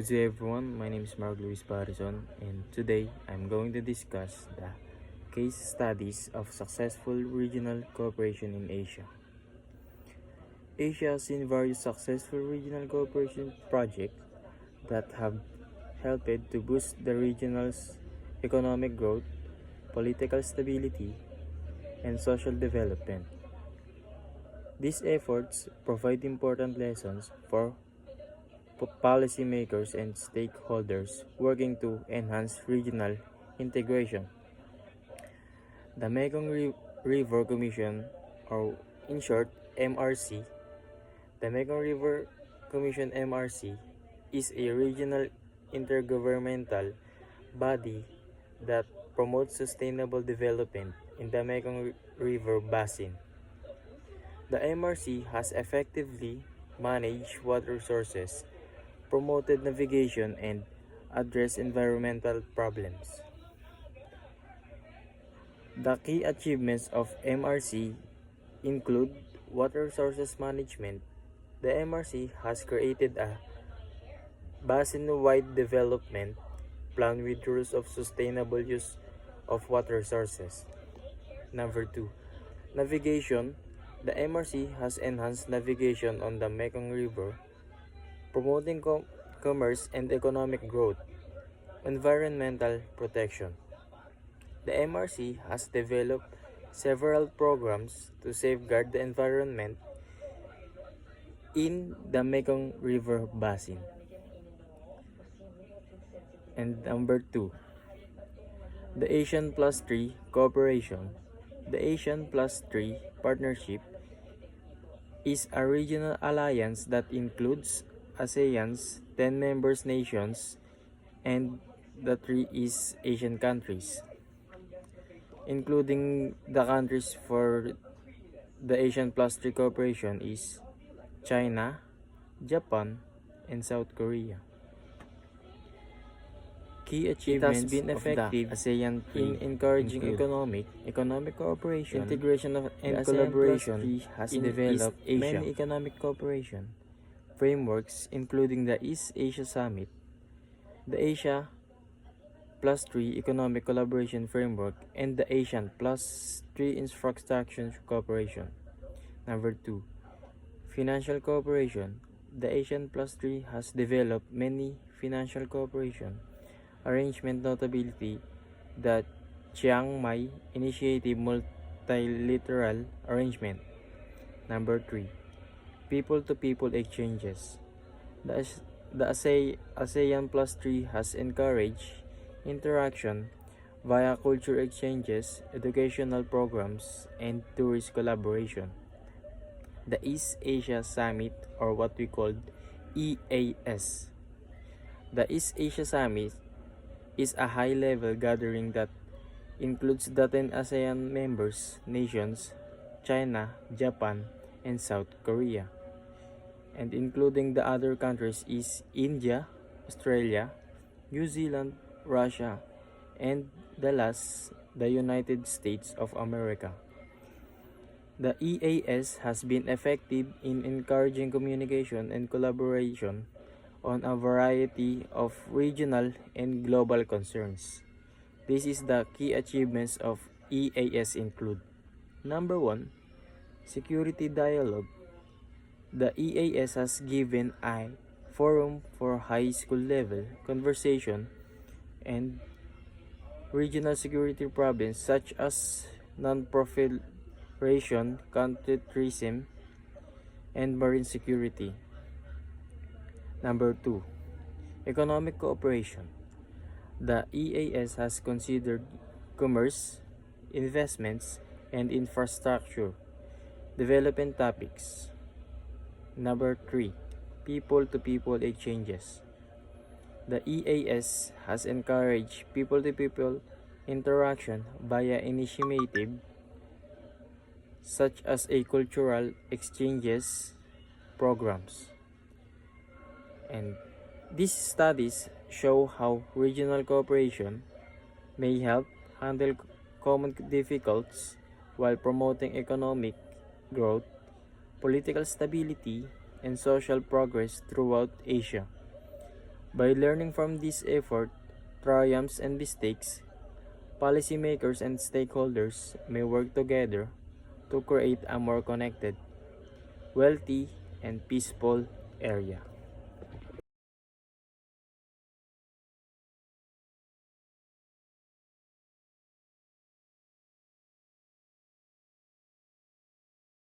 Good day everyone, my name is Mark Luis Barrizon and today I'm going to discuss the case studies of successful regional cooperation in Asia. Asia has seen various successful regional cooperation projects that have helped to boost the regional's economic growth, political stability, and social development. These efforts provide important lessons for policymakers and stakeholders working to enhance regional integration. The River Commission, or in short, MRC, the Mekong River Commission MRC is a regional intergovernmental body that promotes sustainable development in the Mekong River Basin. The MRC has effectively managed water resources, promoted navigation, and addressed environmental problems. The key achievements of MRC include water resources management. The MRC has created a basin-wide development plan with rules of sustainable use of water resources. Number 2. Navigation. The MRC has enhanced navigation on the Mekong River, promoting commerce and economic growth. Environmental protection. The MRC has developed several programs to safeguard the environment in the Mekong River Basin. And number 2, the ASEAN Plus 3 cooperation. The ASEAN Plus 3 partnership is a regional alliance that includes ASEAN's 10 member nations and the 3 East Asian countries, including the countries for the ASEAN Plus 3 cooperation is China, Japan, and South Korea. Key achievements it has been effective of the ASEAN in encouraging economic cooperation, integration and collaboration has developed many economic cooperation frameworks, including the East Asia Summit, the Asia Plus 3 Economic Collaboration Framework, and the ASEAN Plus 3 Infrastructure Cooperation. Number 2. Financial cooperation. The ASEAN Plus 3 has developed many financial cooperation arrangement, notably the Chiang Mai Initiative Multilateral Arrangement. Number 3. People-to-people exchanges. The ASEAN Plus 3 has encouraged interaction via culture exchanges, educational programs, and tourist collaboration. The East Asia Summit, or what we call EAS. The East Asia Summit is a high-level gathering that includes the 10 ASEAN members nations, China, Japan, and South Korea, and including the other countries is India, Australia, New Zealand, Russia, and the last, the United States of America. The EAS has been effective in encouraging communication and collaboration on a variety of regional and global concerns. This is the key achievements of EAS include: Number 1, security dialogue. The EAS has given a forum for high school level conversation and regional security problems such as non-proliferation, counterterrorism, and marine security. Number 2, economic cooperation. The EAS has considered commerce, investments, and infrastructure development topics. Number 3, people-to-people exchanges. The EAS has encouraged people-to-people interaction via initiative such as a cultural exchanges programs. And these studies show how regional cooperation may help handle common difficulties while promoting economic growth, political stability, and social progress throughout Asia. By learning from this effort, triumphs and mistakes, policymakers and stakeholders may work together to create a more connected, wealthy, and peaceful area.